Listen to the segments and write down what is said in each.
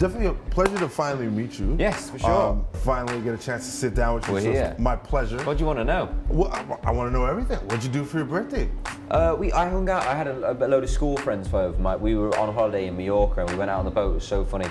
definitely a pleasure to finally meet you. Yes, for sure. Finally get a chance to sit down with you. We're so here. It's my pleasure. What do you want to know? Well, I want to know everything. What'd you do for your birthday? I hung out. I had a load of school friends over. We were on holiday in Mallorca and we went out on the boat. It was so funny.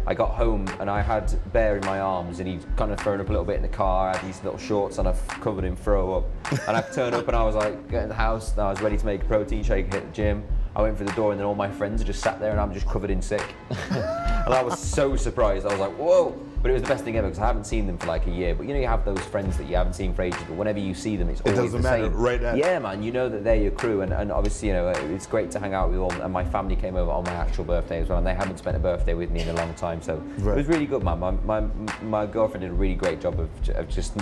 I got home and I had Bear in my arms and he'd kind of thrown up a little bit in the car. I had these little shorts and I've covered in throw up. And I turned up and I was like, get in the house and I was ready to make a protein shake, hit the gym. I went through the door and then all my friends are just sat there and I'm just covered in sick. And I was so surprised. I was like, whoa. But it was the best thing ever because I haven't seen them for like a year. But you know, you have those friends that you haven't seen for ages, but whenever you see them, it's always the same. It doesn't matter, right now. Yeah, man, you know that they're your crew. And obviously, you know, it's great to hang out with all. And my family came over on my actual birthday as well. And they haven't spent a birthday with me in a long time. So it was really good, man. My girlfriend did a really great job of just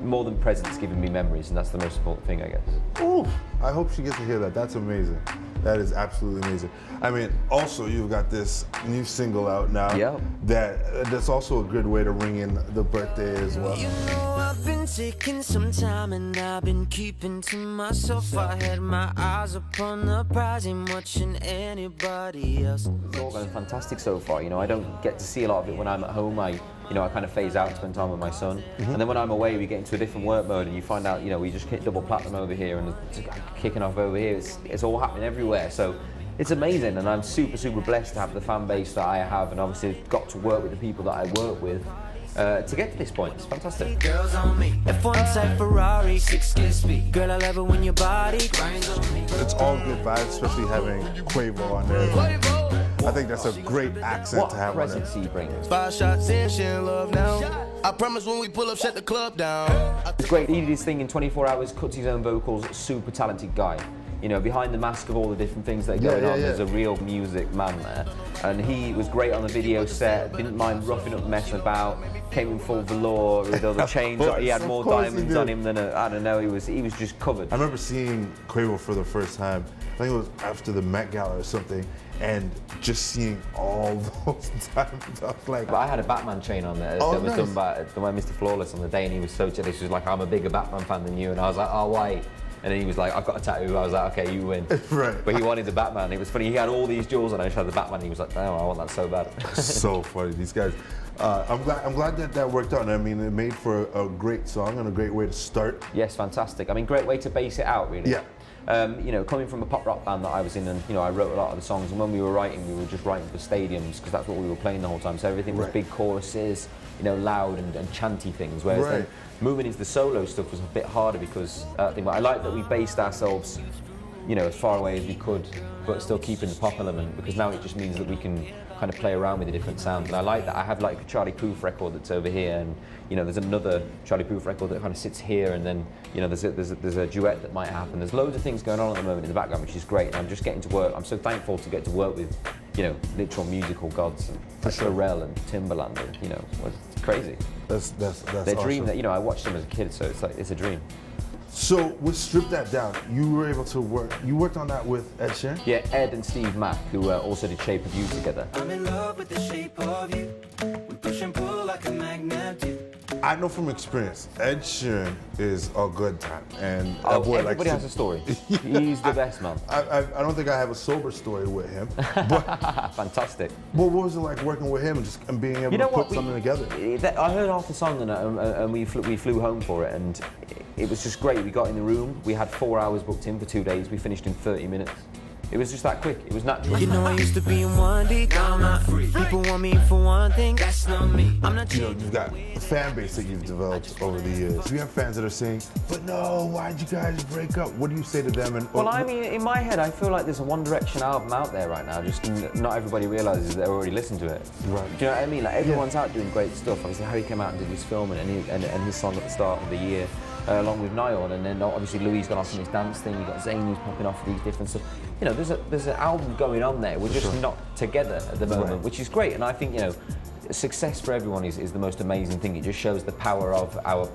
more than presents, giving me memories. And that's the most important thing, I guess. Ooh, I hope she gets to hear that. That's amazing. That is absolutely amazing. I mean, also you've got this new single out now. Yeah. That's also a good way to ring in the birthday as well. You know I've been taking some time and I've been keeping to myself. I had my eyes upon the prize, ain't watching anybody else. It's all going fantastic so far. You know, I don't get to see a lot of it when I'm at home. I kind of phase out and spend time with my son. And then when I'm away, we get into a different work mode and you find out, you know, we just hit double platinum over here and it's kicking off over here. It's all happening everywhere. So it's amazing and I'm super, super blessed to have the fan base that I have and obviously got to work with the people that I work with to get to this point. It's fantastic. Girls on me, F1 type Ferrari, 6 gear speed. Girl, I love it when your body grinds on me. It's all good vibes, especially having Quavo on there. I think that's a great accent to have on there. What presence he brings. 5 shots in, she in love now. I promise when we pull up, shut the club down. It's great. He did his thing in 24 hours, cuts his own vocals, super talented guy. You know, behind the mask of all the different things that are going on, there's a real music man there. And he was great on the video set, didn't mind roughing up, messing about, came in full velour with all the chains. He had more diamonds on him than I don't know, he was just covered. I remember seeing Quavo for the first time, I think it was after the Met Gala or something, and just seeing all those diamonds, I was like... But I had a Batman chain on there that was done by Mr. Flawless on the day, and he was so jealous. He was like, I'm a bigger Batman fan than you, and I was like, oh, why? And then he was like, I've got a tattoo. I was like, okay, you win. Right. But he wanted the Batman. It was funny, he had all these jewels and I just had the Batman. He was like, no, I want that so bad. So funny, these guys. I'm glad that worked out. I mean, it made for a great song and a great way to start. Yes, fantastic. I mean, great way to base it out, really. Yeah. You know, coming from a pop rock band that I was in, and you know, I wrote a lot of the songs. And when we were writing, we were just writing for stadiums because that's what we were playing the whole time. So everything was big choruses, you know, loud and chanty things. Whereas then moving into the solo stuff was a bit harder because but I like that we based ourselves, you know, as far away as we could, but still keeping the pop element because now it just means that we can kind of play around with the different sounds. And I like that. I have like a Charlie Puth record that's over here, and you know, there's another Charlie Puth record that kind of sits here, and then you know, there's a duet that might happen. There's loads of things going on at the moment in the background, which is great. And I'm just getting to work. I'm so thankful to get to work with, you know, literal musical gods and Pharrell and Timbaland, and you know, it's crazy. That's Their dream that, you know, I watched them as a kid, so it's like it's a dream. So with Strip That Down, you were able to worked on that with Ed Sheeran? Yeah, Ed and Steve Mack, who also did Shape of You together. I'm in love with the shape of you. We push and pull like a magnet do. I know from experience, Ed Sheeran is a good time, and everybody has a story. He's the best, man. I don't think I have a sober story with him. But fantastic. What was it like working with him and being able to put something together? I heard half the song and we flew home for it, and it was just great. We got in the room. We had 4 hours booked in for 2 days. We finished in 30 minutes. It was just that quick. It was natural. You know I used to be in one deep, now I'm not free. People want me for one thing, that's not me. I'm not. You know, you've got a fan base that you've developed over the years. You have fans that are saying, "But no, why'd you guys break up?" What do you say to them? And well, I mean, in my head, I feel like there's a One Direction album out there right now. Just not everybody realizes they've already listened to it. Right. Do you know what I mean? Like everyone's out doing great stuff. Obviously, Harry came out and did his film and his song at the start of the year. Along with Niall, and then obviously Louis gone off on his dance thing. You got Zayn who's popping off with these different stuff. You know, there's an album going on there. We're just not together at the moment, which is great. And I think, you know, success for everyone is the most amazing thing. It just shows the power of our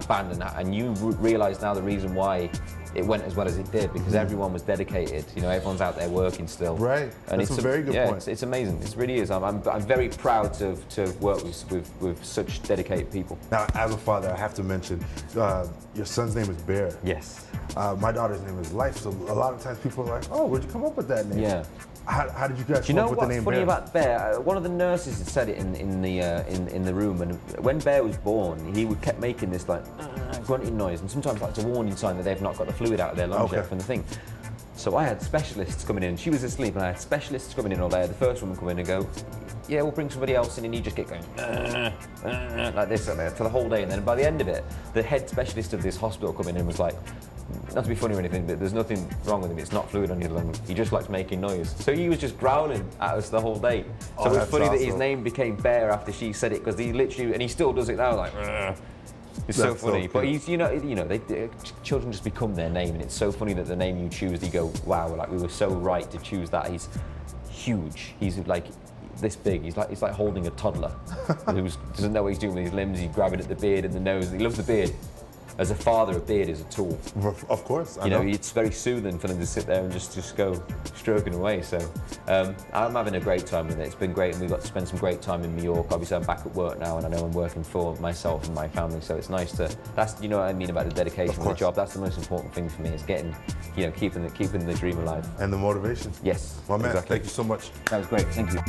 band, and you realise now the reason why it went as well as it did because everyone was dedicated. You know, everyone's out there working still. Right. And That's a very good point. It's amazing. It really is. I'm very proud to work with such dedicated people. Now, as a father, I have to mention your son's name is Bear. Yes. My daughter's name is Life. So a lot of times people are like, "Oh, where'd you come up with that name?" Yeah. How did you guys Do you come know up with the what's name funny Bear? about Bear? One of the nurses had said it in the room, and when Bear was born, he kept making this like grunting noise, and sometimes that's a warning sign that they've not got the fluid out of their lungs yet from the thing. So I had specialists coming in. She was asleep, and I had specialists coming in all day. The first woman come in and go, "Yeah, we'll bring somebody else in," and he just get going like this for the whole day. And then by the end of it, the head specialist of this hospital come in and was like, not to be funny or anything, but there's nothing wrong with him. It's not fluid on your lung. He just likes making noise. So he was just growling at us the whole day. So it's funny that his name became Bear after she said it, because he literally, and he still does it now, like. It's so funny, but he's, children just become their name, and it's so funny that the name you choose, you go, wow, like we were so right to choose that. He's huge. He's like this big. He's like holding a toddler who doesn't know what he's doing with his limbs. He's grabbing at the beard and the nose. He loves the beard. As a father, a beard is a tool. Of course, I know. It's very soothing for them to sit there and just go stroking away. So I'm having a great time with it. It's been great, and we got to spend some great time in New York. Obviously, I'm back at work now, and I know I'm working for myself and my family. So it's nice to. That's what I mean about the dedication of the job. That's the most important thing for me, is getting, keeping the dream alive and the motivation. Yes, My man, exactly. thank you so much. That was great. Thank you.